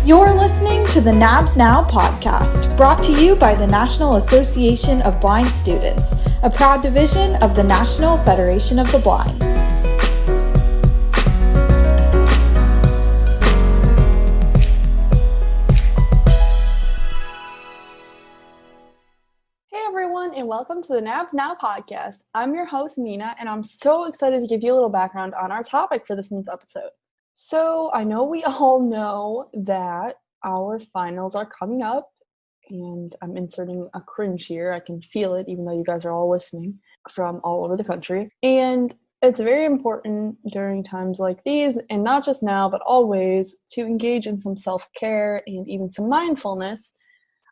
You're listening to the NABS Now podcast, brought to you by the National Association of Blind Students, a proud division of the National Federation of the Blind. Hey everyone, and welcome to the NABS Now podcast. I'm your host, Nina, and I'm so excited to give you a little background on our topic for this month's episode. So I know we all know that our finals are coming up, and I'm inserting a cringe here. I can feel it, even though you guys are all listening from all over the country. And it's very important during times like these, and not just now, but always, to engage in some self-care and even some mindfulness.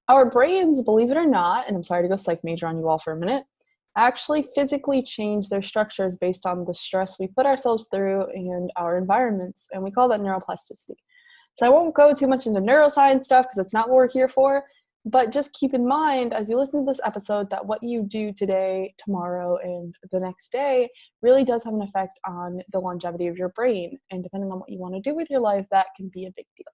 Our brains, believe it or not, and I'm sorry to go psych major on you all for a minute, actually physically change their structures based on the stress we put ourselves through and our environments, and we call that neuroplasticity. So I won't go too much into neuroscience stuff because that's not what we're here for, but just keep in mind as you listen to this episode that what you do today, tomorrow, and the next day really does have an effect on the longevity of your brain, and depending on what you want to do with your life, that can be a big deal.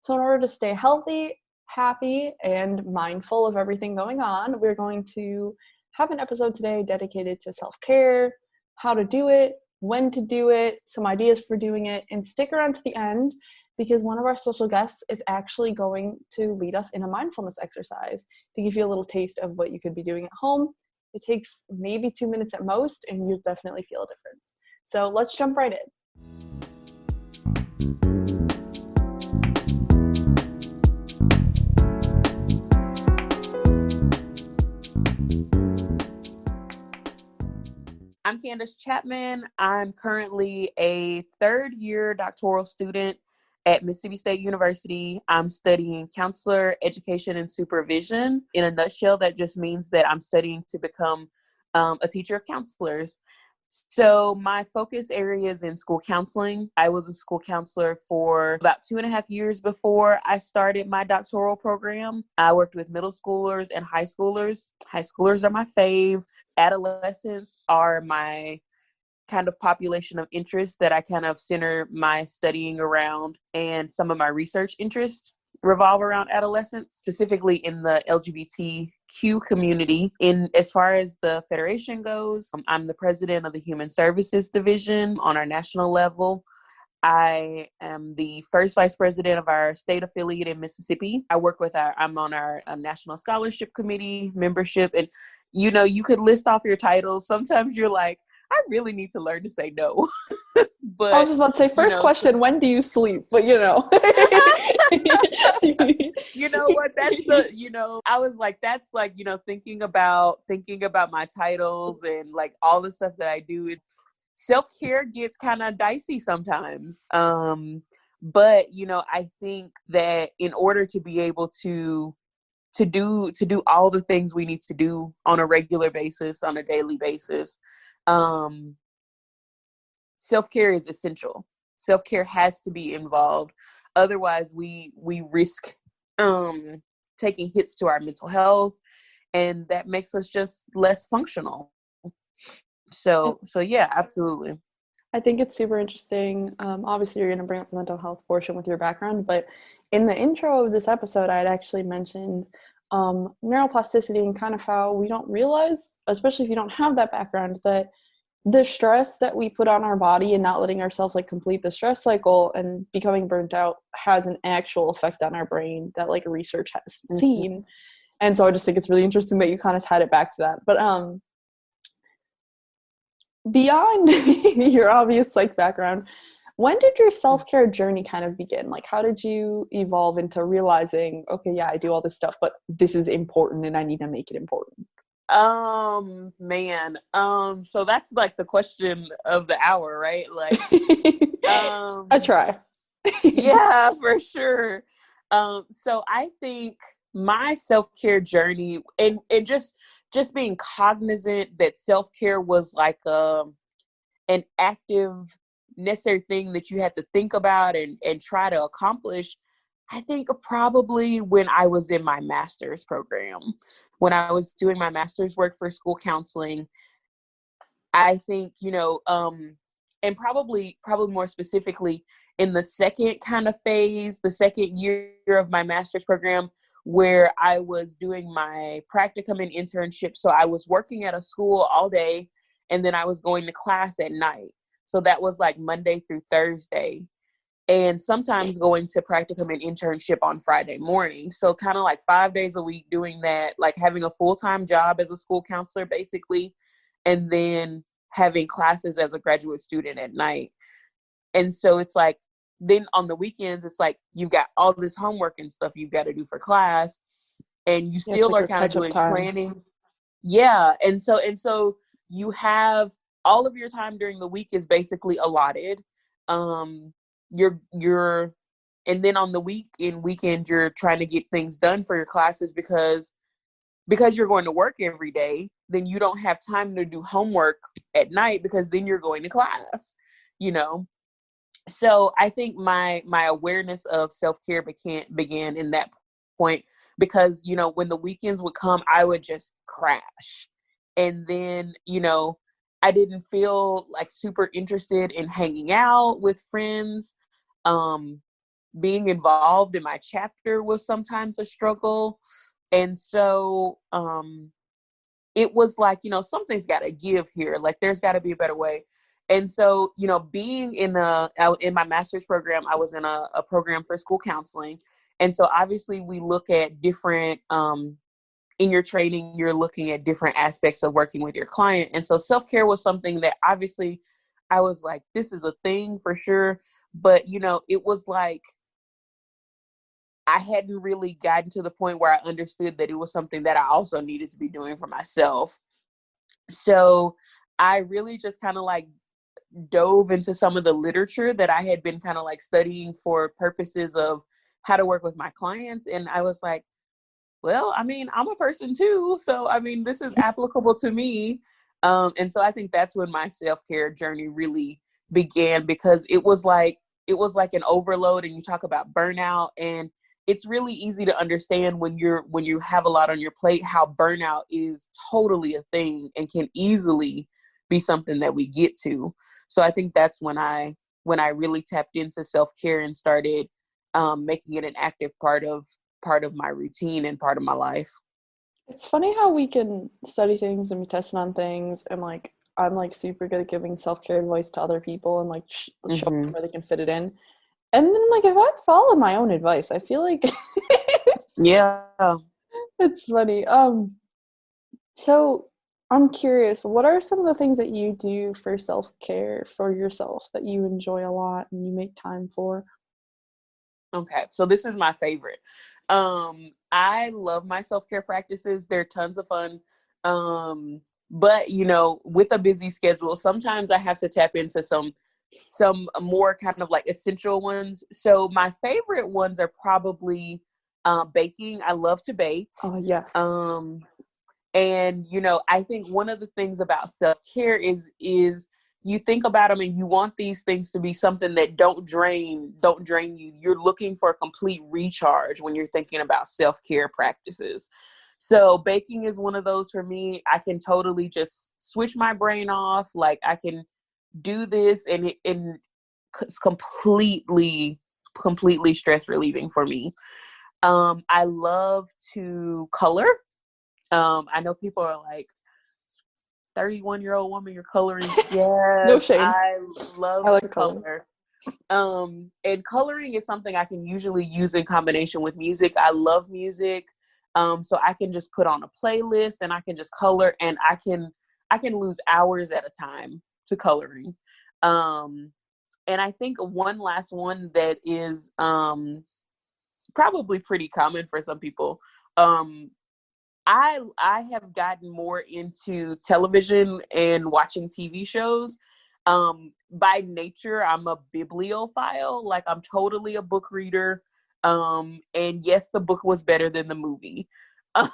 So in order to stay healthy, happy, and mindful of everything going on, we're going to have an episode today dedicated to self-care, how to do it, when to do it, some ideas for doing it, and stick around to the end because one of our special guests is actually going to lead us in a mindfulness exercise to give you a little taste of what you could be doing at home. It takes maybe 2 minutes at most, and you'll definitely feel a difference. So let's jump right in. I'm Candice Chapman. I'm currently a third-year doctoral student at Mississippi State University. I'm studying counselor education and supervision. In a nutshell, that just means that I'm studying to become a teacher of counselors. So my focus area is in school counseling. I was a school counselor for about 2.5 years before I started my doctoral program. I worked with middle schoolers and high schoolers. High schoolers are my fave. Adolescents are my kind of population of interest that I kind of center my studying around, and some of my research interests revolve around adolescents, specifically in the LGBTQ community. In as far as the federation goes, I'm the president of the Human Services Division on our national level. I am the first vice president of our state affiliate in Mississippi. I'm on our National Scholarship Committee membership, and you could list off your titles. Sometimes you're like, I really need to learn to say no. But I was just about to say, first question, when do you sleep? But you know what? I was like, that's like, thinking about my titles and like all the stuff that I do. Self-care gets kind of dicey sometimes. But I think that in order to be able to do all the things we need to do on a regular basis, on a daily basis, self-care is essential. Self-care has to be involved. Otherwise, we risk taking hits to our mental health, and that makes us just less functional. So yeah, absolutely. I think it's super interesting. Obviously, you're going to bring up the mental health portion with your background, but in the intro of this episode, I had actually mentioned neuroplasticity and kind of how we don't realize, especially if you don't have that background, that the stress that we put on our body and not letting ourselves like complete the stress cycle and becoming burnt out has an actual effect on our brain that like research has seen. Mm-hmm. And so I just think it's really interesting that you kind of tied it back to that. But beyond your obvious psych background, when did your self-care journey kind of begin? Like, how did you evolve into realizing, okay, yeah, I do all this stuff, but this is important and I need to make it important? So that's like the question of the hour, right? Like, I try. Yeah, for sure. So I think my self-care journey and just being cognizant that self-care was like an active, necessary thing that you had to think about and try to accomplish, I think probably when I was in my master's program. When I was doing my master's work for school counseling, I think, and probably more specifically in the second kind of phase, the second year of my master's program, where I was doing my practicum and internship. So I was working at a school all day, and then I was going to class at night. So that was like Monday through Thursday, and sometimes going to practicum and internship on Friday morning. So kind of like 5 days a week doing that, like having a full-time job as a school counselor, basically, and then having classes as a graduate student at night. And so it's like, then on the weekends, it's like you've got all this homework and stuff you've got to do for class, and you still are kind of doing planning. Yeah. And so you have all of your time during the week is basically allotted. You're and then on the weekend you're trying to get things done for your classes, because you're going to work every day. Then you don't have time to do homework at night, because then you're going to class, you know. So I think my awareness of self-care began in that point, because, you know, when the weekends would come, I would just crash. And then, you know, I didn't feel like super interested in hanging out with friends. Being involved in my chapter was sometimes a struggle. And so it was like, you know, something's got to give here. Like, there's got to be a better way. And so, you know, being in my master's program, I was in a program for school counseling. And so obviously we look at different, in your training, you're looking at different aspects of working with your client. And so self-care was something that obviously I was like, this is a thing for sure. But, you know, it was like, I hadn't really gotten to the point where I understood that it was something that I also needed to be doing for myself. So I really just kind of like dove into some of the literature that I had been kind of like studying for purposes of how to work with my clients. And I was like, well, I mean, I'm a person too. So, I mean, this is applicable to me. And so I think that's when my self-care journey really began, because it was like an overload. And you talk about burnout, and it's really easy to understand when you have a lot on your plate, how burnout is totally a thing and can easily be something that we get to. So I think that's when I really tapped into self-care and started making it an active part of my routine and part of my life. It's funny how we can study things and be testing on things, and like I'm like super good at giving self-care advice to other people and like show them where they can fit it in. And then like if I follow my own advice, I feel like yeah, it's funny. So I'm curious, what are some of the things that you do for self-care for yourself that you enjoy a lot and you make time for? Okay, so this is my favorite. I love my self-care practices. They're tons of fun. But you know, with a busy schedule, sometimes I have to tap into some more kind of like essential ones. So my favorite ones are probably baking. I love to bake. Oh, yes. And you know, I think one of the things about self-care is you think about them and you want these things to be something that don't drain you. You're looking for a complete recharge when you're thinking about self-care practices. So baking is one of those for me. I can totally just switch my brain off. Like, I can do this and it's completely stress relieving for me. I love to color. I know people are like, 31-year-old woman, you're coloring. Yes, No shade. I love I like to color. And coloring is something I can usually use in combination with music. I love music. So I can just put on a playlist and I can just color, and I can lose hours at a time to coloring. And I think one last one that is probably pretty common for some people. I have gotten more into television and watching TV shows. By nature, I'm a bibliophile. Like, I'm totally a book reader. And yes, the book was better than the movie. But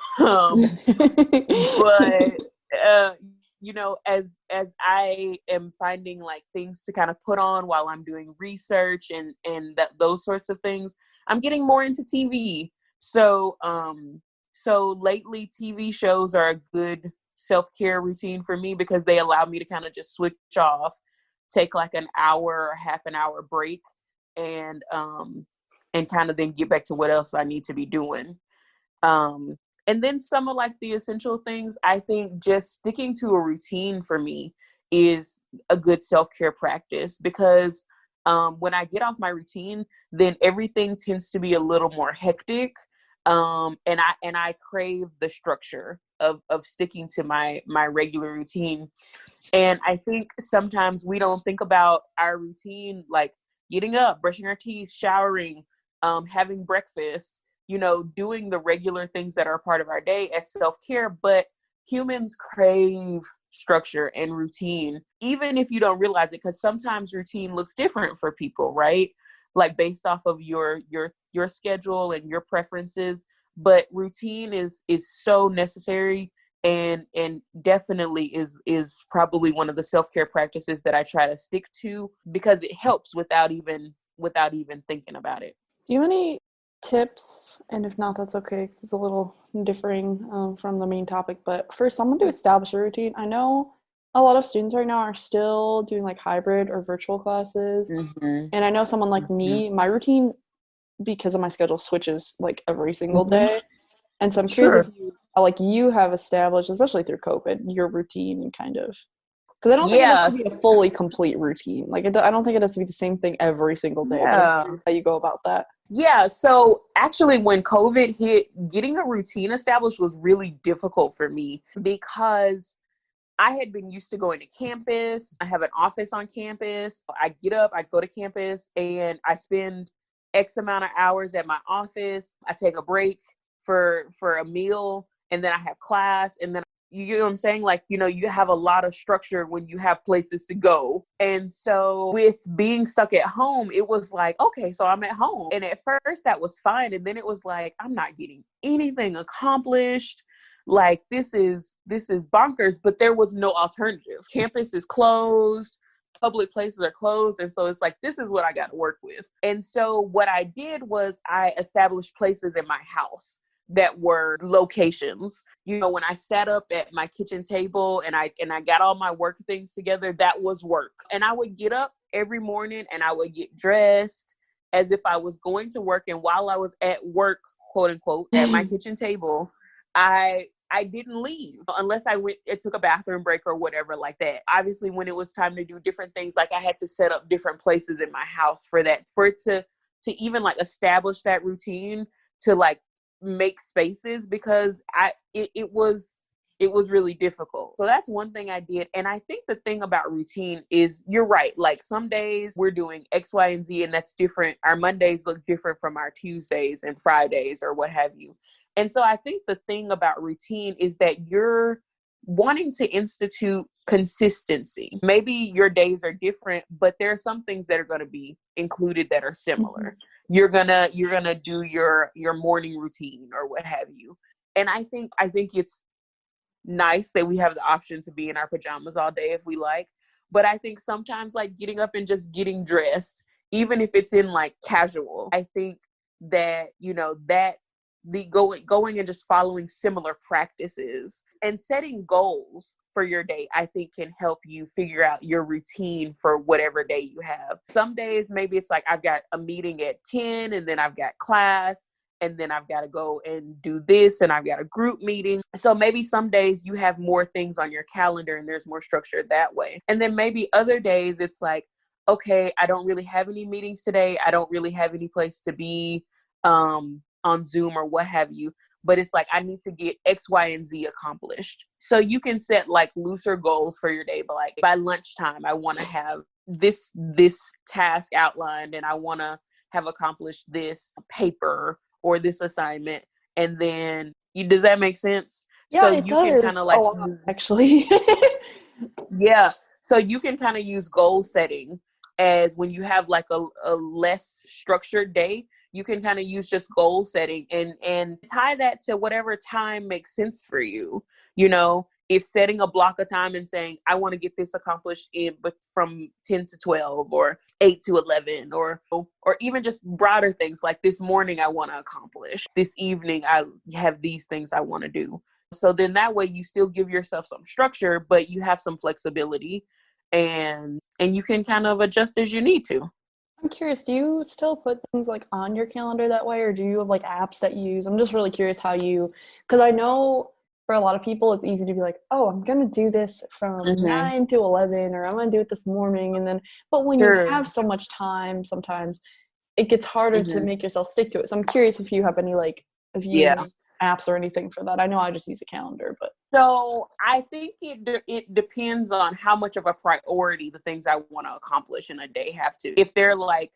you know, as I am finding like things to kind of put on while I'm doing research and those sorts of things, I'm getting more into TV. So lately TV shows are a good self-care routine for me, because they allow me to kind of just switch off. take like an hour or half an hour break, and kind of then get back to what else I need to be doing. And then some of like the essential things, I think just sticking to a routine for me is a good self-care practice, because when I get off my routine, then everything tends to be a little more hectic. And I crave the structure of sticking to my regular routine. And I think sometimes we don't think about our routine, like getting up, brushing our teeth, showering, having breakfast, doing the regular things that are part of our day as self-care. But humans crave structure and routine, even if you don't realize it, because sometimes routine looks different for people, right? Like based off of your schedule and your preferences. But routine is so necessary, and definitely is probably one of the self-care practices that I try to stick to, because it helps without even thinking about it. Do you have any tips? And if not, that's okay, because it's a little differing from the main topic. But for someone to establish a routine, I know a lot of students right now are still doing like hybrid or virtual classes. Mm-hmm. And I know someone like me, my routine, because of my schedule, switches like every single day. And so I'm curious if you have established, especially through COVID, your routine and kind of, because I don't think it has to be a fully complete routine. Like I don't think it has to be the same thing every single day. But I'm curious how you go about that. Yeah. So actually, when COVID hit, getting a routine established was really difficult for me, because I had been used to going to campus. I have an office on campus. I get up, I go to campus, and I spend X amount of hours at my office. I take a break for a meal, and then I have class, and then you know what I'm saying? Like, you have a lot of structure when you have places to go. And so with being stuck at home, it was like, okay, so I'm at home. And at first that was fine. And then it was like, I'm not getting anything accomplished. Like, this is bonkers, but there was no alternative. Campus is closed. Public places are closed. And so it's like, this is what I got to work with. And so what I did was I established places in my house that were locations. When I sat up at my kitchen table and I got all my work things together, that was work. And I would get up every morning and I would get dressed as if I was going to work. And while I was at work, quote unquote, at my kitchen table, I didn't leave unless I took a bathroom break or whatever like that. Obviously, when it was time to do different things, like I had to set up different places in my house for it to even like establish that routine, to like make spaces, because it was really difficult. So that's one thing I did. And I think the thing about routine is, you're right. Like, some days we're doing X, Y, and Z, and that's different. Our Mondays look different from our Tuesdays and Fridays or what have you. And so I think the thing about routine is that you're wanting to institute consistency. Maybe your days are different, but there are some things that are going to be included that are similar. Mm-hmm. You're gonna do your morning routine or what have you. And I think it's nice that we have the option to be in our pajamas all day if we like. But I think sometimes, like, getting up and just getting dressed, even if it's in like casual, I think that, that the going and just following similar practices and setting goals for your day, I think can help you figure out your routine for whatever day you have. Some days, maybe it's like, I've got a meeting at 10 and then I've got class, and then I've got to go and do this, and I've got a group meeting. So maybe some days you have more things on your calendar and there's more structure that way. And then maybe other days it's like, okay, I don't really have any meetings today. I don't really have any place to be on Zoom or what have you. But it's like, I need to get X, Y, and Z accomplished. So you can set like looser goals for your day, but like by lunchtime, I want to have this task outlined, and I want to have accomplished this paper or this assignment. And then, does that make sense? Yeah, so it you does. Can kind of like, a lot, actually. Yeah. So you can kind of use goal setting as when you have like a less structured day. You can kind of use just goal setting and tie that to whatever time makes sense for you. If setting a block of time and saying, I want to get this accomplished but from 10 to 12 or 8 to 11, or even just broader things like, this morning I want to accomplish, this evening I have these things I want to do. So then that way you still give yourself some structure, but you have some flexibility. and you can kind of adjust as you need to. I'm curious, do you still put things like on your calendar that way, or do you have like apps that you use? I'm just really curious how you, because I know for a lot of people it's easy to be like, oh, I'm gonna do this from 9 to 11, or I'm gonna do it this morning, and then but when you have so much time, sometimes it gets harder to make yourself stick to it. So I'm curious if you have any if you use any apps or anything for that. I know I just use a calendar, but so I think it depends on how much of a priority the things I want to accomplish in a day have to. If they're like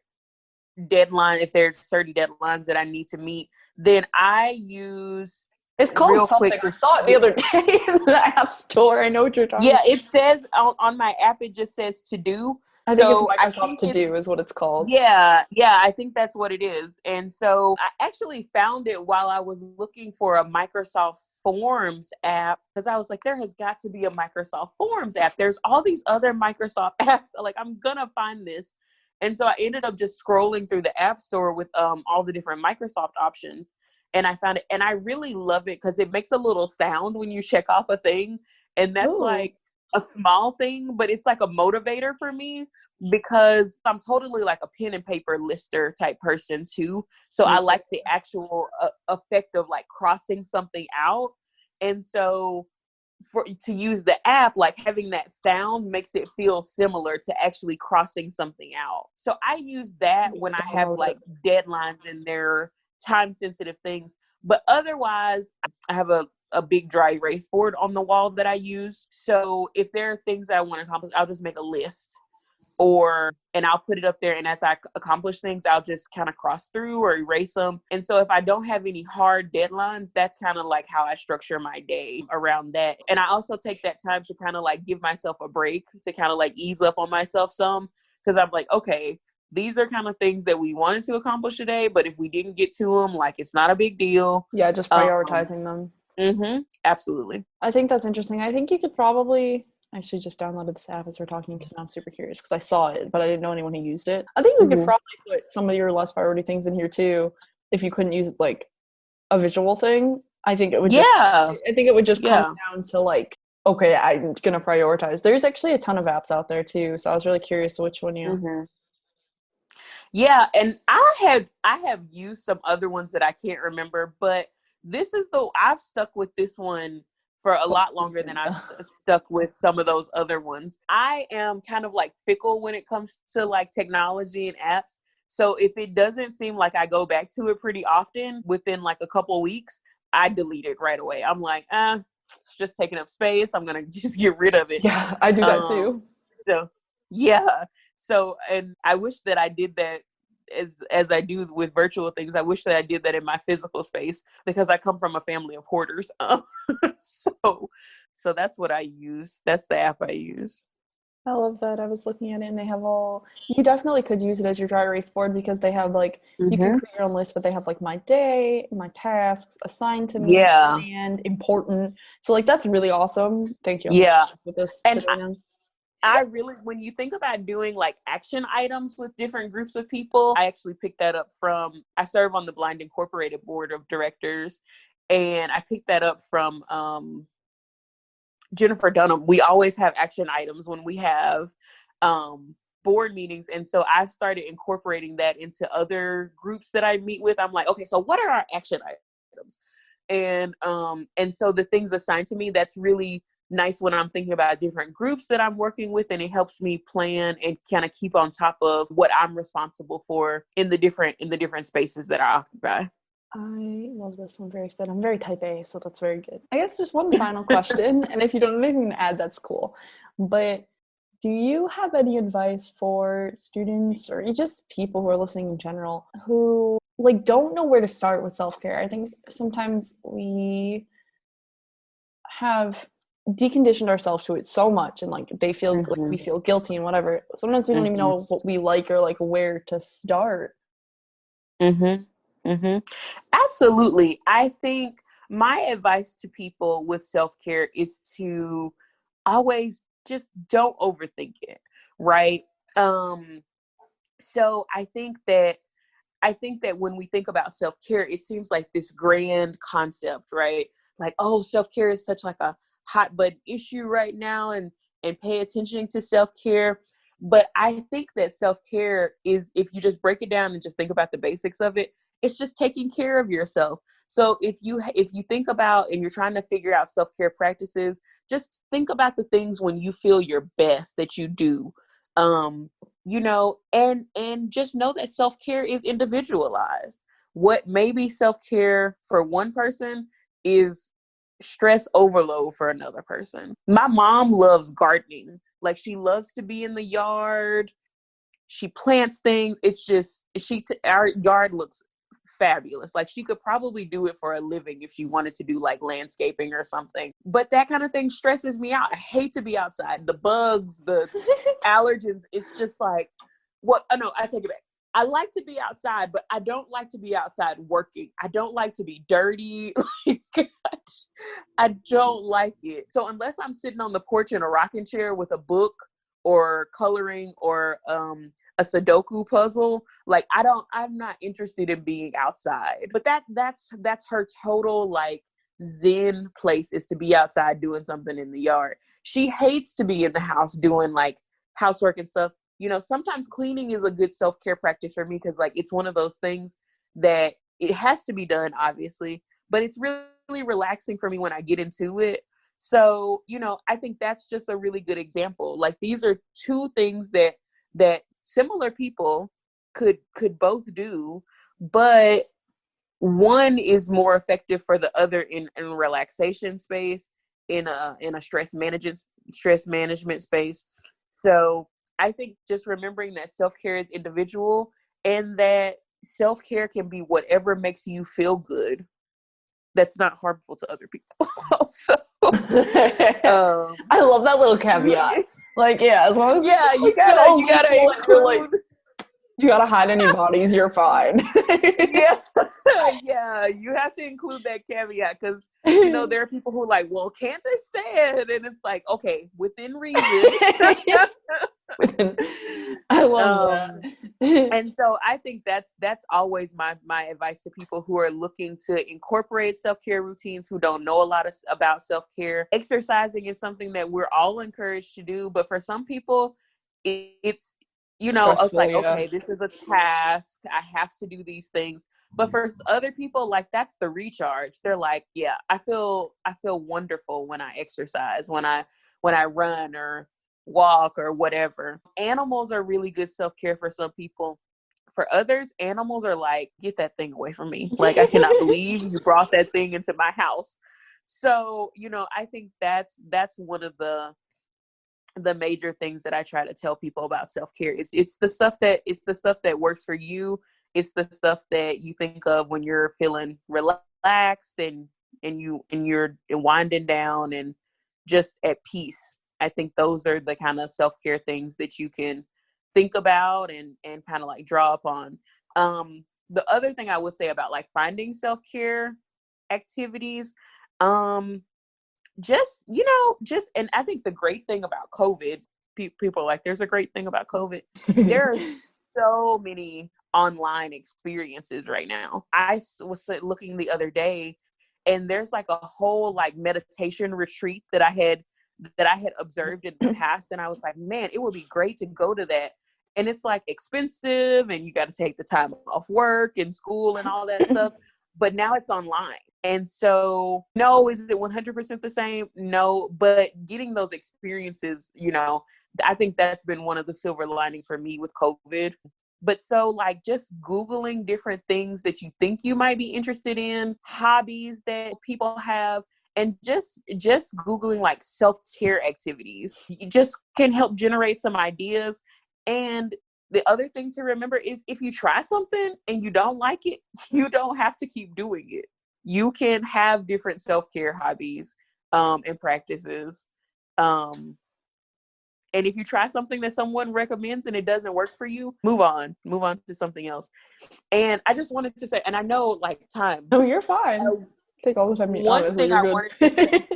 if there's certain deadlines that I need to meet, then I use it's called something. I saw it the other day in the app store. I know what you're talking about. Yeah, it says on my app, it just says to do. I think it's Microsoft To Do is what it's called. Yeah, I think that's what it is. And so I actually found it while I was looking for a Microsoft Forms app, because I was like, there has got to be a Microsoft Forms app. There's all these other Microsoft apps. Like, I'm gonna find this. And so I ended up just scrolling through the app store with all the different Microsoft options. And I found it, and I really love it because it makes a little sound when you check off a thing. And that's like a small thing, but it's like a motivator for me, because I'm totally like a pen and paper lister type person too. So I like the actual effect of like crossing something out. And so to use the app, like having that sound makes it feel similar to actually crossing something out. So I use that when I have like deadlines and they're time sensitive things. But otherwise, I have a big dry erase board on the wall that I use. So if there are things that I want to accomplish, I'll just make a list, and I'll put it up there. And as I accomplish things, I'll just kind of cross through or erase them. And so if I don't have any hard deadlines, that's kind of like how I structure my day around that. And I also take that time to kind of like give myself a break, to kind of like ease up on myself some, because I'm like, okay, these are kind of things that we wanted to accomplish today, but if we didn't get to them, like, it's not a big deal. Yeah, just prioritizing them. Absolutely. I think that's interesting. I think you could probably actually just downloaded this app as we're talking, because now I'm super curious, because I saw it, but I didn't know anyone who used it. I think we could probably put some of your less priority things in here too, if you couldn't use it like a visual thing. I think it would just come down to like, okay, I'm gonna prioritize. There's actually a ton of apps out there too, so I was really curious which one you Yeah, and I have used some other ones that I can't remember, but I've stuck with this one for a lot longer than I've stuck with some of those other ones. I am kind of like fickle when it comes to like technology and apps. So if it doesn't seem like I go back to it pretty often, within like a couple weeks, I delete it right away. I'm like, it's just taking up space. I'm going to just get rid of it. Yeah, I do that too. So, yeah. So, and I wish that I did that as I do with virtual things. I wish that I did that in my physical space, because I come from a family of hoarders. So that's what I use. That's the app I use. I love that. I was looking at it, and they have you definitely could use it as your dry erase board, because they have like, you can create your own list, but they have like my day, my tasks assigned to me, and important. So like, that's really awesome. Thank you. With this today, I really, when you think about doing like action items with different groups of people, I actually picked that up I serve on the Blind Incorporated board of directors, and I picked that up from Jennifer Dunham. We always have action items when we have board meetings. And so I started incorporating that into other groups that I meet with. I'm like, okay, so what are our action items? And so the things assigned to me, that's really nice when I'm thinking about different groups that I'm working with, and it helps me plan and kind of keep on top of what I'm responsible for in the different spaces that I occupy. I love this. I'm very excited. I'm very type A, so that's very good. I guess just one final question, and if you don't have anything to add, that's cool. But do you have any advice for students, or just people who are listening in general, who like don't know where to start with self-care? I think sometimes we have deconditioned ourselves to it so much, and like they feel like we feel guilty and whatever. Sometimes we don't even know what we like or like where to start. Absolutely. I think my advice to people with self-care is to always just don't overthink it, right? So I think that when we think about self-care, it seems like this grand concept, right? Like, oh, self-care is such like a hot button issue right now, and and pay attention to self-care. But I think that self-care is, if you just break it down and just think about the basics of it, it's just taking care of yourself. So if you think about and you're trying to figure out self-care practices, just think about the things when you feel your best that you do. And just know that self-care is individualized. What may be self-care for one person is stress overload for another person. My mom loves gardening. Like, she loves to be in the yard. She plants things. It's just, our yard looks fabulous. Like, she could probably do it for a living if she wanted to do like landscaping or something. But that kind of thing stresses me out. I hate to be outside. The bugs, the allergens, it's just like, no, I take it back. I like to be outside, but I don't like to be outside working. I don't like to be dirty. I don't like it. So unless I'm sitting on the porch in a rocking chair with a book or coloring or a Sudoku puzzle, like, I'm not interested in being outside. But that's her total like zen place, is to be outside doing something in the yard. She hates to be in the house doing like housework and stuff. Sometimes cleaning is a good self-care practice for me, because like, it's one of those things that it has to be done, obviously, but it's really relaxing for me when I get into it. So, I think that's just a really good example. Like, these are two things that similar people could both do, but one is more effective for the other in relaxation space, in a stress management space. So I think just remembering that self-care is individual, and that self-care can be whatever makes you feel good, that's not harmful to other people. So, I love that little caveat. Like, yeah, as long as you gotta include. You gotta hide any bodies, you're fine. Yeah, you have to include that caveat, because there are people who are like, well, Candice said, and it's like, okay, within reason. I love that. And so I think that's always my advice to people who are looking to incorporate self-care routines, who don't know a lot about self-care. Exercising is something that we're all encouraged to do, but for some people, it's it's like, okay, this is a task. I have to do these things. But for other people, like, that's the recharge. They're like, yeah, I feel wonderful when I exercise, when I run or walk or whatever. Animals are really good self-care for some people. For others, animals are like, get that thing away from me. Like, I cannot believe you brought that thing into my house. So, I think that's one of the major things that I try to tell people about self-care. It's the stuff that works for you. It's the stuff that you think of when you're feeling relaxed and you're winding down and just at peace. I think those are the kind of self-care things that you can think about and kind of like draw upon. The other thing I would say about like finding self-care activities, and I think the great thing about COVID, people are like, there's a great thing about COVID. There are so many online experiences right now. I was looking the other day, and there's like a whole like meditation retreat that I had observed in the past. And I was like, man, it would be great to go to that. And it's like expensive, and you got to take the time off work and school and all that stuff. But now it's online. And so, no, is it 100% the same? No, but getting those experiences, I think that's been one of the silver linings for me with COVID. But so like just Googling different things that you think you might be interested in, hobbies that people have, and just Googling like self-care activities, you just can help generate some ideas. And the other thing to remember is, if you try something and you don't like it, you don't have to keep doing it. You can have different self-care hobbies and practices. And if you try something that someone recommends and it doesn't work for you, move on to something else. And I just wanted to say, and I know like time. No, you're fine. Take all the time. One thing I wanted to say.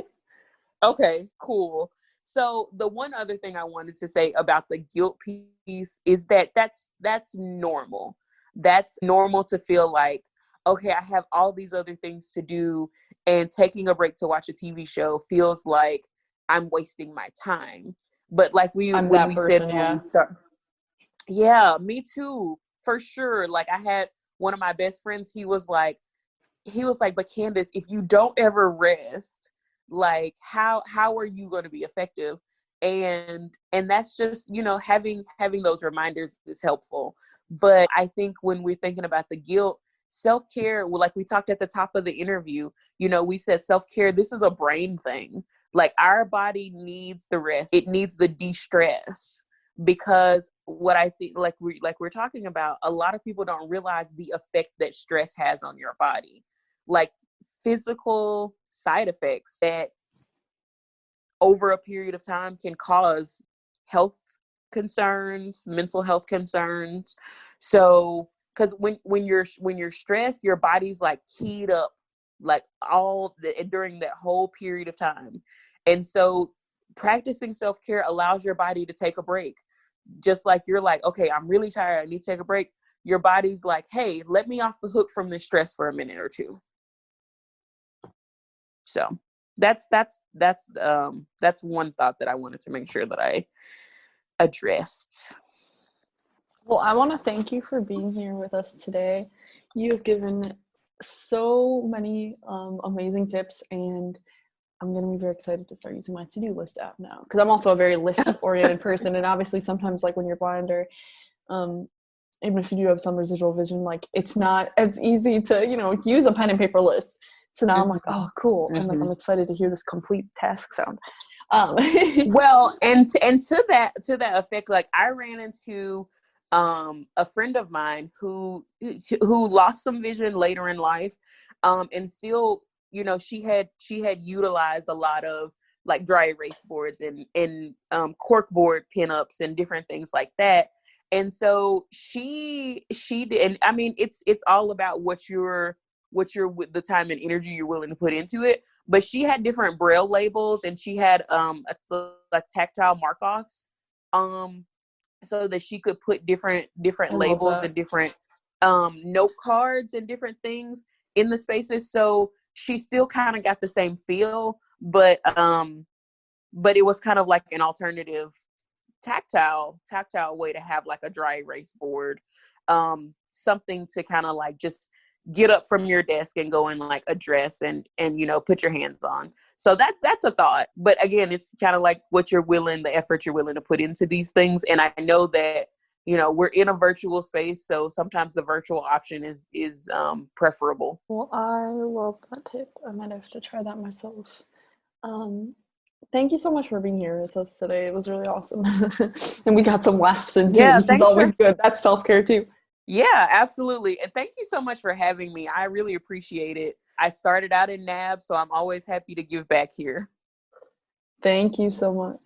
Okay, cool. So the one other thing I wanted to say about the guilt piece is that that's normal. That's normal to feel like, okay, I have all these other things to do, and taking a break to watch a TV show feels like I'm wasting my time. But like I'm when that we person, said when yeah. we start, yeah, me too, for sure. Like I had one of my best friends, he was like, but Candice, if you don't ever rest, like how are you going to be effective? And that's just, having those reminders is helpful. But I think when we're thinking about the guilt, self-care, well, like we talked at the top of the interview, we said self-care, this is a brain thing. Like our body needs the rest. It needs the de-stress, because what I think, like we're talking about, a lot of people don't realize the effect that stress has on your body, like physical side effects that over a period of time can cause health concerns, mental health concerns. So, because when you're stressed, your body's like keyed up, like during that whole period of time. And so practicing self-care allows your body to take a break. Just like you're like, okay, I'm really tired, I need to take a break. Your body's like, hey, let me off the hook from this stress for a minute or two. So that's one thought that I wanted to make sure that I addressed. Well, I want to thank you for being here with us today. You have given so many amazing tips, and I'm going to be very excited to start using my to-do list app now, because I'm also a very list-oriented person, and obviously sometimes, like when you're blind, or even if you do have some residual vision, like it's not as easy to use a pen and paper list. So now I'm like, oh, cool. And like, I'm excited to hear this complete task sound. Well, and to that effect, like I ran into a friend of mine who lost some vision later in life, and still, she had utilized a lot of like dry erase boards and cork board pinups and different things like that. And so she did, and I mean, it's all about what you're with the time and energy you're willing to put into it. But she had different braille labels, and she had like tactile mark-offs, so that she could put different labels and different note cards and different things in the spaces. So she still kind of got the same feel, but it was kind of like an alternative tactile way to have like a dry erase board, something to kind of like just get up from your desk and go and like address and put your hands on. So that's a thought. But again, it's kind of like the effort you're willing to put into these things. And I know that we're in a virtual space, so sometimes the virtual option is preferable. Well, I love that tip. I might have to try that myself. Thank you so much for being here with us today. It was really awesome. And we got some laughs in too, which is always good. That's self-care too. Yeah, absolutely. And thank you so much for having me. I really appreciate it. I started out in NABS, so I'm always happy to give back here. Thank you so much.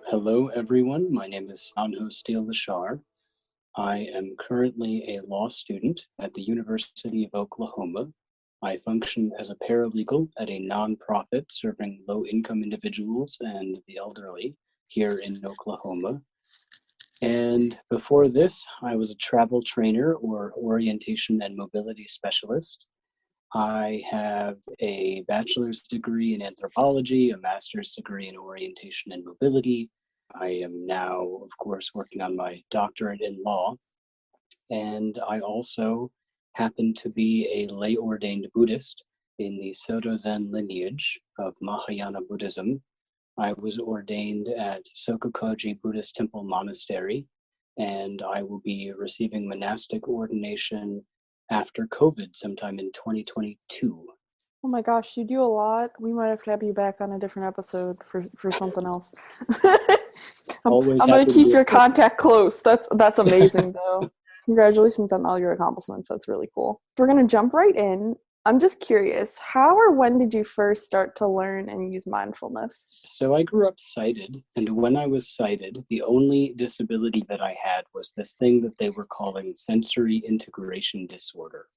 Hello, everyone. My name is Sanho Steele-Louchart. I am currently a law student at the University of Oklahoma. I function as a paralegal at a nonprofit serving low-income individuals and the elderly here in Oklahoma. And before this, I was a travel trainer or orientation and mobility specialist. I have a bachelor's degree in anthropology, a master's degree in orientation and mobility. I am now, of course, working on my doctorate in law. And I also happen to be a lay-ordained Buddhist in the Soto Zen lineage of Mahayana Buddhism. I was ordained at Sokokoji Buddhist Temple Monastery, and I will be receiving monastic ordination after COVID sometime in 2022. Oh my gosh, you do a lot. We might have to have you back on a different episode for something else. I'm going to keep your contact close. That's amazing, though. Congratulations on all your accomplishments. That's really cool. We're going to jump right in. I'm just curious, how or when did you first start to learn and use mindfulness? So I grew up sighted, and when I was sighted, the only disability that I had was this thing that they were calling sensory integration disorder.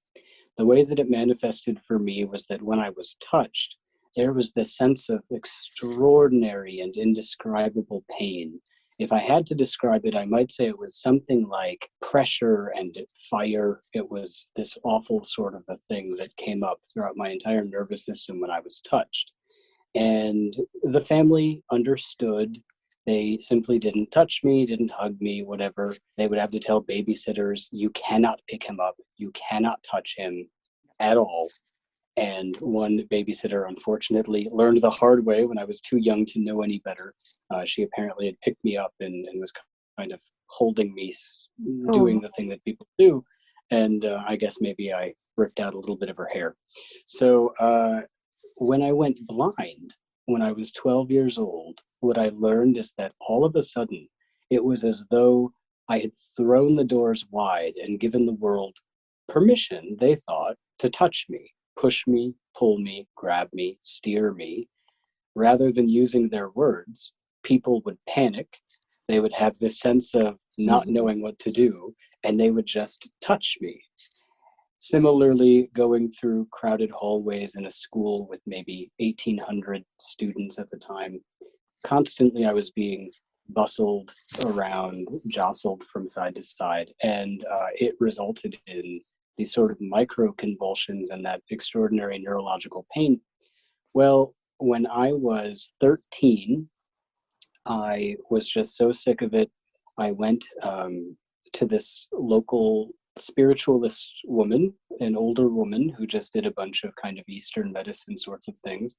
The way that it manifested for me was that when I was touched, there was this sense of extraordinary and indescribable pain. If I had to describe it, I might say it was something like pressure and fire. It was this awful sort of a thing that came up throughout my entire nervous system when I was touched. And the family understood. They simply didn't touch me, didn't hug me, whatever. They would have to tell babysitters, you cannot pick him up, you cannot touch him at all. And one babysitter, unfortunately, learned the hard way when I was too young to know any better. She apparently had picked me up and was kind of holding me, doing the thing that people do. And I guess maybe I ripped out a little bit of her hair. So when I went blind, when I was 12 years old, what I learned is that all of a sudden, it was as though I had thrown the doors wide and given the world permission, they thought, to touch me, push me, pull me, grab me, steer me. Rather than using their words, people would panic. They would have this sense of not knowing what to do, and they would just touch me. Similarly, going through crowded hallways in a school with maybe 1,800 students at the time, constantly I was being bustled around, jostled from side to side, and it resulted in these sort of micro convulsions and that extraordinary neurological pain. Well, when I was 13, I was just so sick of it. I went to this local spiritualist woman, an older woman who just did a bunch of kind of Eastern medicine sorts of things.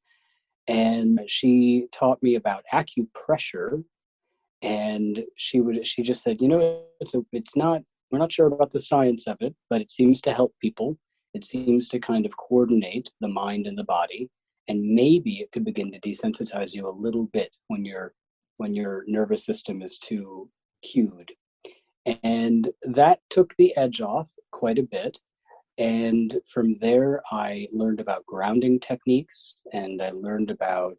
And she taught me about acupressure. And she just said, we're not sure about the science of it, but it seems to help people. It seems to kind of coordinate the mind and the body. And maybe it could begin to desensitize you a little bit when your nervous system is too cued. And that took the edge off quite a bit. And from there, I learned about grounding techniques, and I learned about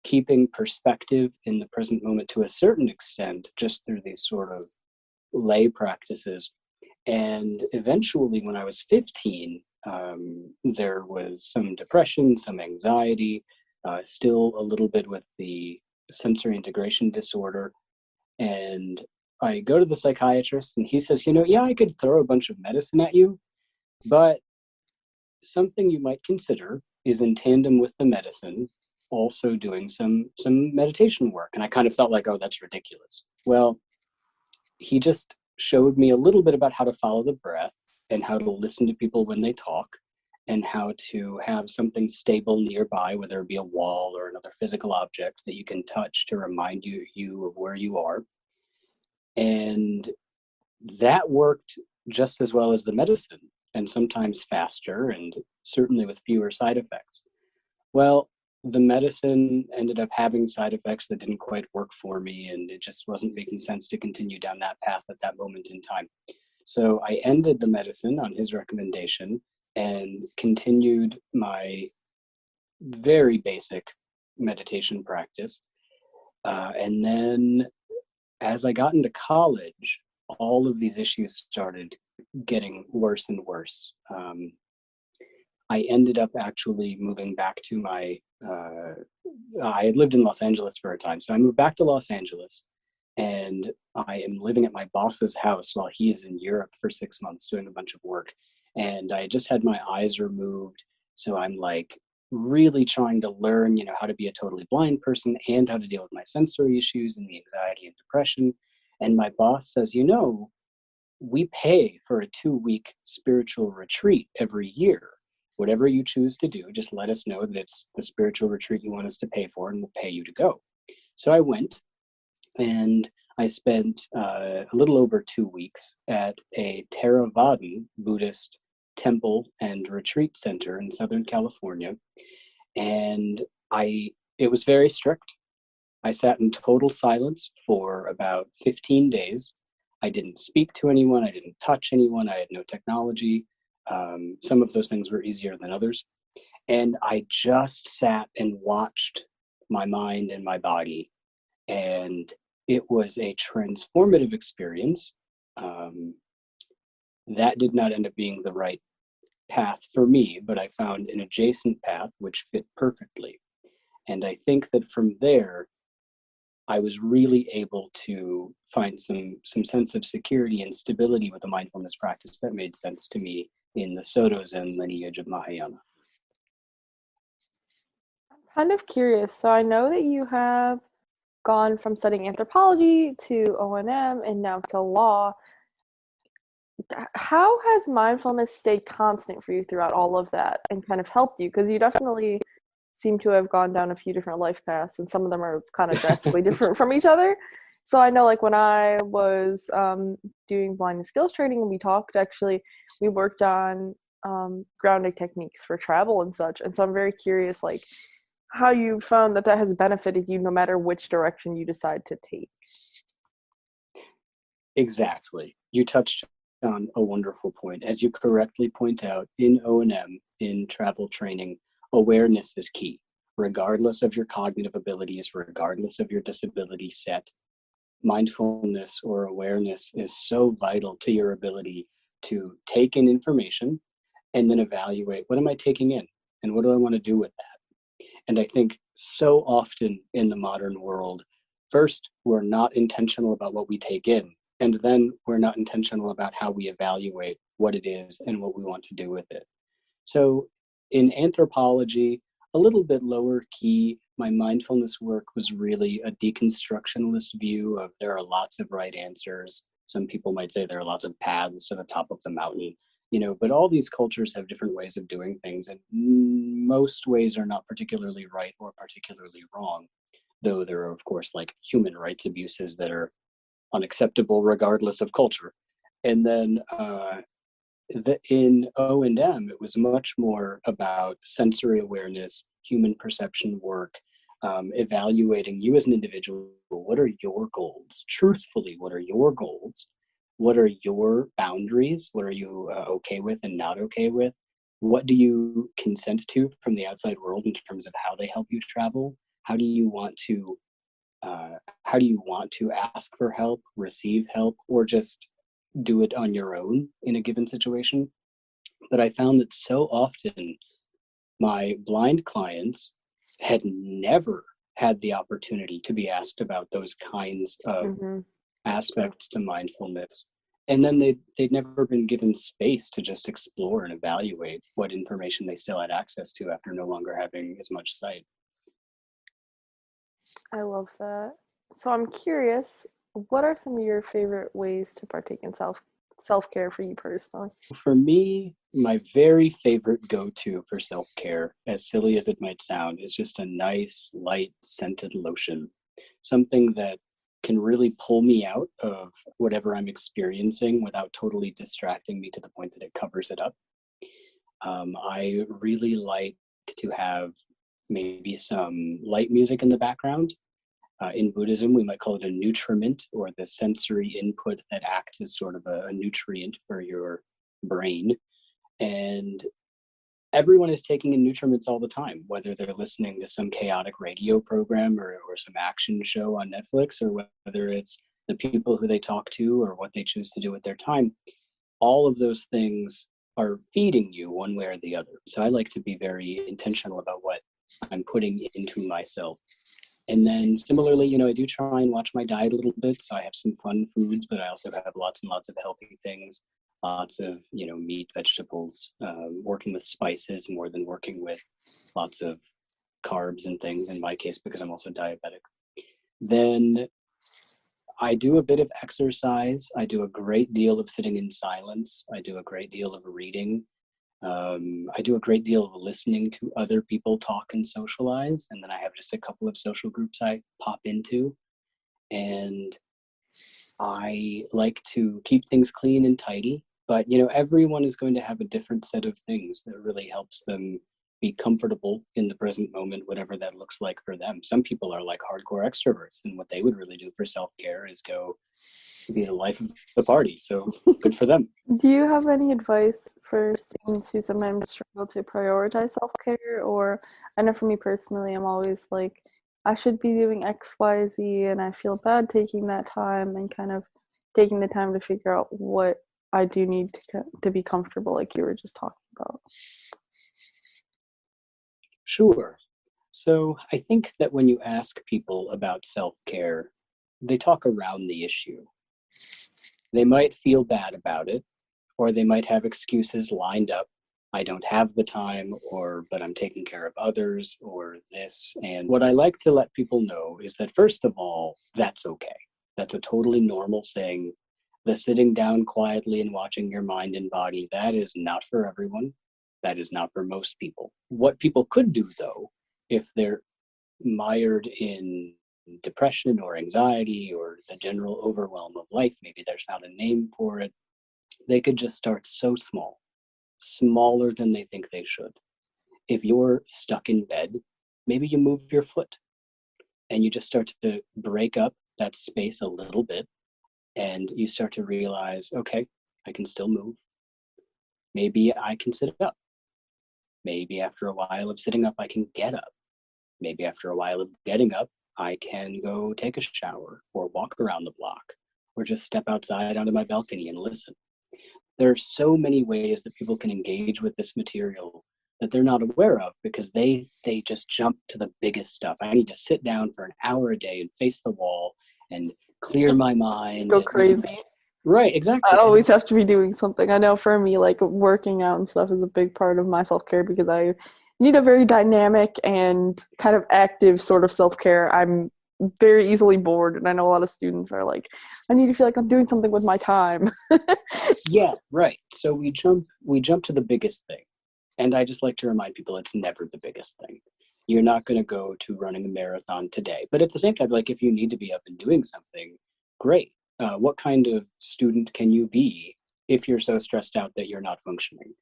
keeping perspective in the present moment to a certain extent, just through these sort of lay practices. And eventually, when I was 15, there was some depression, some anxiety, still a little bit with the sensory integration disorder. And I go to the psychiatrist and he says, yeah, I could throw a bunch of medicine at you, but something you might consider is in tandem with the medicine, also doing some meditation work. And I kind of felt like, oh, that's ridiculous. Well, he just showed me a little bit about how to follow the breath and how to listen to people when they talk and how to have something stable nearby, whether it be a wall or another physical object that you can touch to remind you of where you are. And that worked just as well as the medicine, and sometimes faster, and certainly with fewer side effects. Well, the medicine ended up having side effects that didn't quite work for me, and it just wasn't making sense to continue down that path at that moment in time. So I ended the medicine on his recommendation and continued my very basic meditation practice. And then as I got into college, all of these issues started getting worse and worse. I ended up actually moving back to I had lived in Los Angeles for a time. So I moved back to Los Angeles, and I am living at my boss's house while he is in Europe for 6 months doing a bunch of work. And I just had my eyes removed. So I'm like really trying to learn, how to be a totally blind person and how to deal with my sensory issues and the anxiety and depression. And my boss says, we pay for a 2-week spiritual retreat every year. Whatever you choose to do, just let us know that it's the spiritual retreat you want us to pay for, and we'll pay you to go. So I went, and I spent a little over 2 weeks at a Theravadan Buddhist temple and retreat center in Southern California. And it was very strict. I sat in total silence for about 15 days. I didn't speak to anyone. I didn't touch anyone. I had no technology. Some of those things were easier than others. And I just sat and watched my mind and my body. And it was a transformative experience. That did not end up being the right path for me, but I found an adjacent path which fit perfectly. And I think that from there, I was really able to find some sense of security and stability with a mindfulness practice that made sense to me in the Soto Zen lineage of Mahayana. Kind of curious. So I know that you have gone from studying anthropology to O&M and now to law. How has mindfulness stayed constant for you throughout all of that and kind of helped you? Because you definitely seem to have gone down a few different life paths, and some of them are kind of drastically different from each other. So I know, like, when I was doing blindness skills training, and we worked on grounding techniques for travel and such. And so I'm very curious, like, how you found that has benefited you no matter which direction you decide to take. Exactly. You touched on a wonderful point. As you correctly point out, in O&M, in travel training, awareness is key. Regardless of your cognitive abilities, regardless of your disability set, mindfulness or awareness is so vital to your ability to take in information and then evaluate, what am I taking in and what do I want to do with that? And I think so often in the modern world, first, we're not intentional about what we take in, and then we're not intentional about how we evaluate what it is and what we want to do with it. So in anthropology, a little bit lower key, my mindfulness work was really a deconstructionalist view of there are lots of right answers. Some people might say there are lots of paths to the top of the mountain, but all these cultures have different ways of doing things, and most ways are not particularly right or particularly wrong, though there are, of course, like human rights abuses that are unacceptable regardless of culture. And then in O&M, it was much more about sensory awareness, human perception work, evaluating you as an individual. What are your goals? Truthfully, what are your goals? What are your boundaries? What are you okay with and not okay with? What do you consent to from the outside world in terms of how they help you travel? How do you want to ask for help, receive help, or just do it on your own in a given situation? But I found that so often my blind clients had never had the opportunity to be asked about those kinds of aspects to mindfulness. And then they'd never been given space to just explore and evaluate what information they still had access to after no longer having as much sight. I love that. So I'm curious, what are some of your favorite ways to partake in self-care for you personally? For me, my very favorite go-to for self-care, as silly as it might sound, is just a nice, light, scented lotion. Something that can really pull me out of whatever I'm experiencing without totally distracting me to the point that it covers it up. I really like to have maybe some light music in the background. In Buddhism, we might call it a nutriment, or the sensory input that acts as sort of a nutrient for your brain. And everyone is taking in nutriments all the time, whether they're listening to some chaotic radio program or some action show on Netflix, or whether it's the people who they talk to or what they choose to do with their time. All of those things are feeding you one way or the other. So I like to be very intentional about what I'm putting into myself. And then similarly, I do try and watch my diet a little bit. So I have some fun foods, but I also have lots and lots of healthy things, lots of, meat, vegetables, working with spices more than working with lots of carbs and things in my case, because I'm also diabetic. Then I do a bit of exercise. I do a great deal of sitting in silence. I do a great deal of reading. I do a great deal of listening to other people talk and socialize. And then I have just a couple of social groups I pop into. And I like to keep things clean and tidy. But, everyone is going to have a different set of things that really helps them be comfortable in the present moment, whatever that looks like for them. Some people are like hardcore extroverts, and what they would really do for self-care is go be the life of the party. So good for them. Do you have any advice for students who sometimes struggle to prioritize self-care? Or I know for me personally, I'm always like, I should be doing X, Y, Z, and I feel bad taking that time and kind of taking the time to figure out what I do need to be comfortable, like you were just talking about. Sure. So I think that when you ask people about self-care, they talk around the issue. They might feel bad about it, or they might have excuses lined up. I don't have the time, or but I'm taking care of others, or this. And what I like to let people know is that, first of all, that's okay. That's a totally normal thing. The sitting down quietly and watching your mind and body, that is not for everyone. That is not for most people. What people could do, though, if they're mired in depression or anxiety or the general overwhelm of life, maybe there's not a name for it, they could just start so small, smaller than they think they should. If you're stuck in bed, maybe you move your foot and you just start to break up that space a little bit, and you start to realize, okay, I can still move. Maybe I can sit up. Maybe after a while of sitting up, I can get up. Maybe after a while of getting up, I can go take a shower or walk around the block or just step outside onto my balcony and listen. There are so many ways that people can engage with this material that they're not aware of, because they just jump to the biggest stuff. I need to sit down for an hour a day and face the wall and clear my mind. Go crazy. Right, exactly. I always have to be doing something. I know for me, like working out and stuff is a big part of my self-care, because I need a very dynamic and kind of active sort of self-care. I'm very easily bored, and I know a lot of students are like, I need to feel like I'm doing something with my time. Yeah, right. So we jump to the biggest thing. And I just like to remind people it's never the biggest thing. You're not going to go to running a marathon today. But at the same time, like, if you need to be up and doing something, great. What kind of student can you be if you're so stressed out that you're not functioning?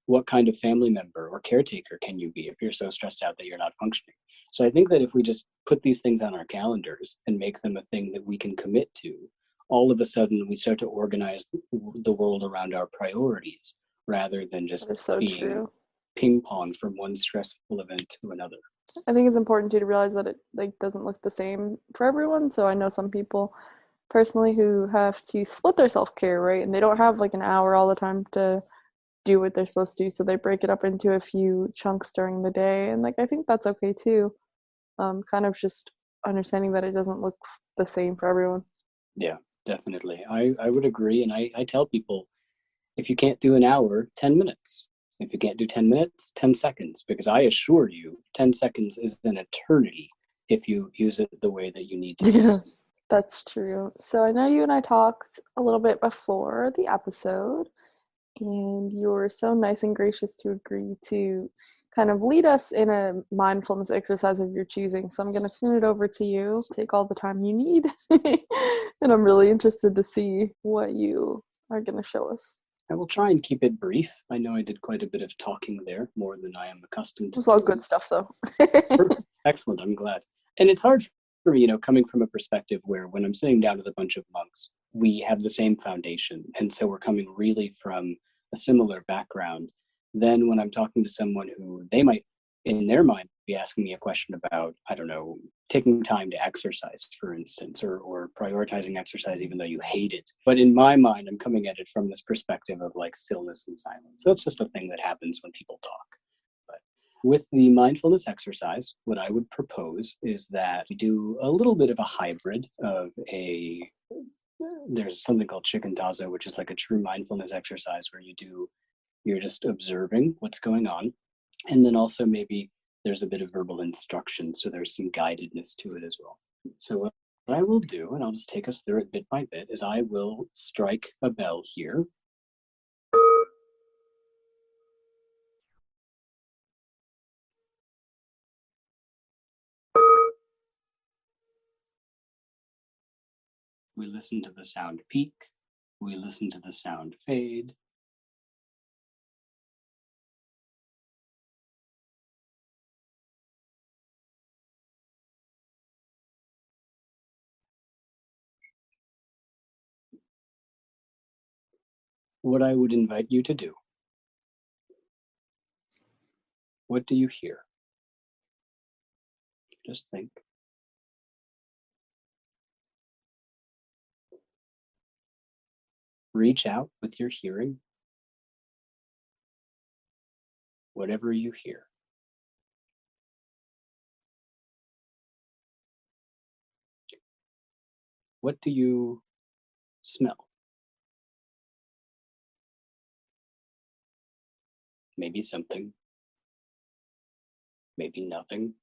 What kind of family member or caretaker can you be if you're so stressed out that you're not functioning? So I think that if we just put these things on our calendars and make them a thing that we can commit to, all of a sudden we start to organize the world around our priorities rather than just That is so being true. ping pong from one stressful event to another. I think it's important too to realize that it like doesn't look the same for everyone. So I know some people personally who have to split their self-care, right? And they don't have like an hour all the time to do what they're supposed to do, so they break it up into a few chunks during the day. And like I think that's okay too. Kind of just understanding that it doesn't look the same for everyone. Yeah, definitely. I would agree. And I tell people, if you can't do an hour, 10 minutes. If you can't do 10 minutes, 10 seconds, because I assure you, 10 seconds is an eternity if you use it the way that you need to. Yeah, that's true. So I know you and I talked a little bit before the episode, and you were so nice and gracious to agree to kind of lead us in a mindfulness exercise of your choosing. So I'm going to turn it over to you. Take all the time you need. And I'm really interested to see what you are going to show us. I will try and keep it brief. I know I did quite a bit of talking there, more than I am accustomed to. It was all good stuff, though. Excellent. I'm glad. And it's hard for me, coming from a perspective where when I'm sitting down with a bunch of monks, we have the same foundation. And so we're coming really from a similar background. Then when I'm talking to someone who they might, in their mind, be asking me a question about, I don't know, taking time to exercise, for instance, or prioritizing exercise even though you hate it. But in my mind, I'm coming at it from this perspective of like stillness and silence. So it's just a thing that happens when people talk. But with the mindfulness exercise, what I would propose is that we do a little bit of a hybrid of there's something called shikantaza, which is like a true mindfulness exercise where you're just observing what's going on. And then also maybe there's a bit of verbal instruction, so there's some guidedness to it as well. So what I will do, and I'll just take us through it bit by bit, is I will strike a bell here. We listen to the sound peak. We listen to the sound fade. What I would invite you to do. What do you hear? Just think. Reach out with your hearing. Whatever you hear. What do you smell? Maybe something, maybe nothing.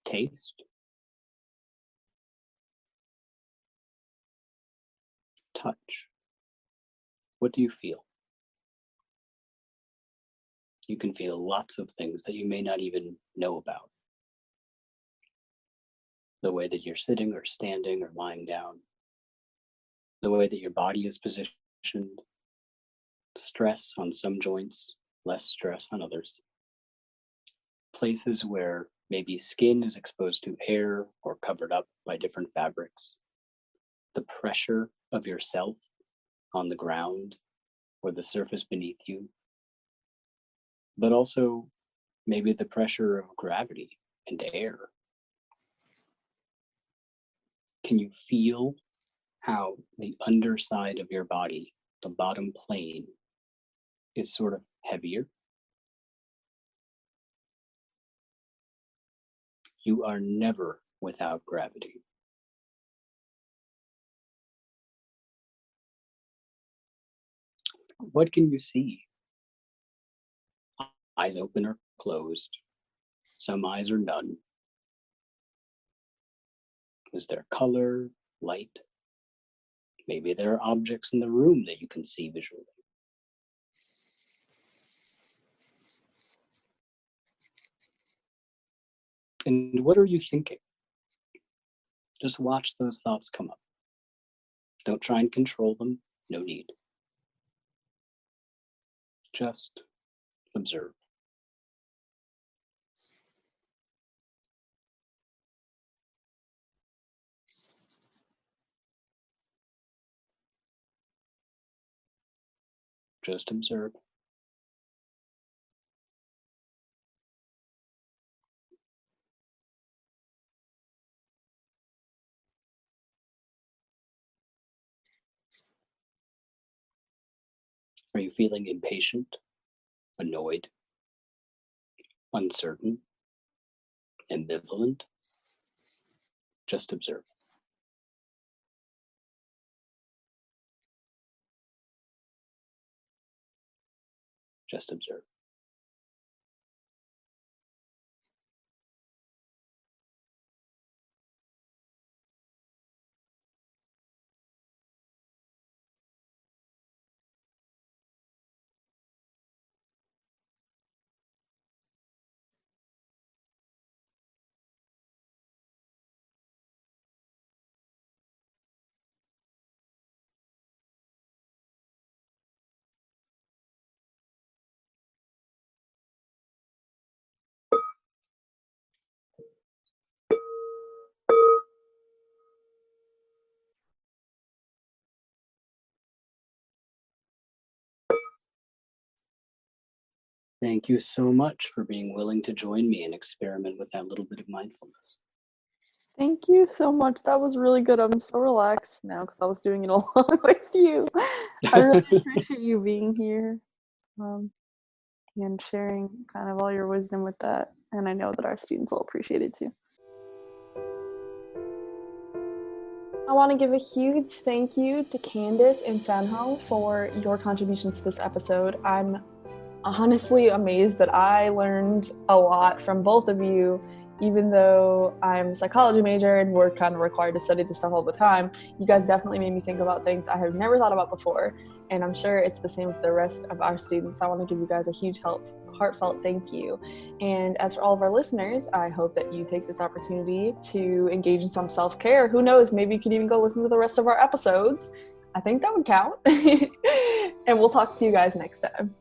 Taste, touch. What do you feel? You can feel lots of things that you may not even know about. The way that you're sitting or standing or lying down, the way that your body is positioned, stress on some joints, less stress on others. Places where maybe skin is exposed to air or covered up by different fabrics. The pressure of yourself on the ground or the surface beneath you. But also maybe the pressure of gravity and air. Can you feel how the underside of your body, the bottom plane, is sort of heavier? You are never without gravity. What can you see? Eyes open or closed. Some eyes are none. Is there color, light? Maybe there are objects in the room that you can see visually. And what are you thinking? Just watch those thoughts come up. Don't try and control them, no need. Just observe. Just observe. Are you feeling impatient, annoyed, uncertain, ambivalent? Just observe. Just observe. Thank you so much for being willing to join me and experiment with that little bit of mindfulness. Thank you so much. That was really good. I'm so relaxed now because I was doing it along with you. I really appreciate you being here and sharing kind of all your wisdom with that. And I know that our students will appreciate it too. I want to give a huge thank you to Candice and Sanho for your contributions to this episode. I'm honestly amazed that I learned a lot from both of you. Even though I'm a psychology major and we're kind of required to study this stuff all the time, you guys definitely made me think about things I have never thought about before. And I'm sure it's the same with the rest of our students. I want to give you guys a huge heartfelt thank you. And as for all of our listeners, I hope that you take this opportunity to engage in some self-care. Who knows, maybe you could even go listen to the rest of our episodes. I think that would count. And we'll talk to you guys next time.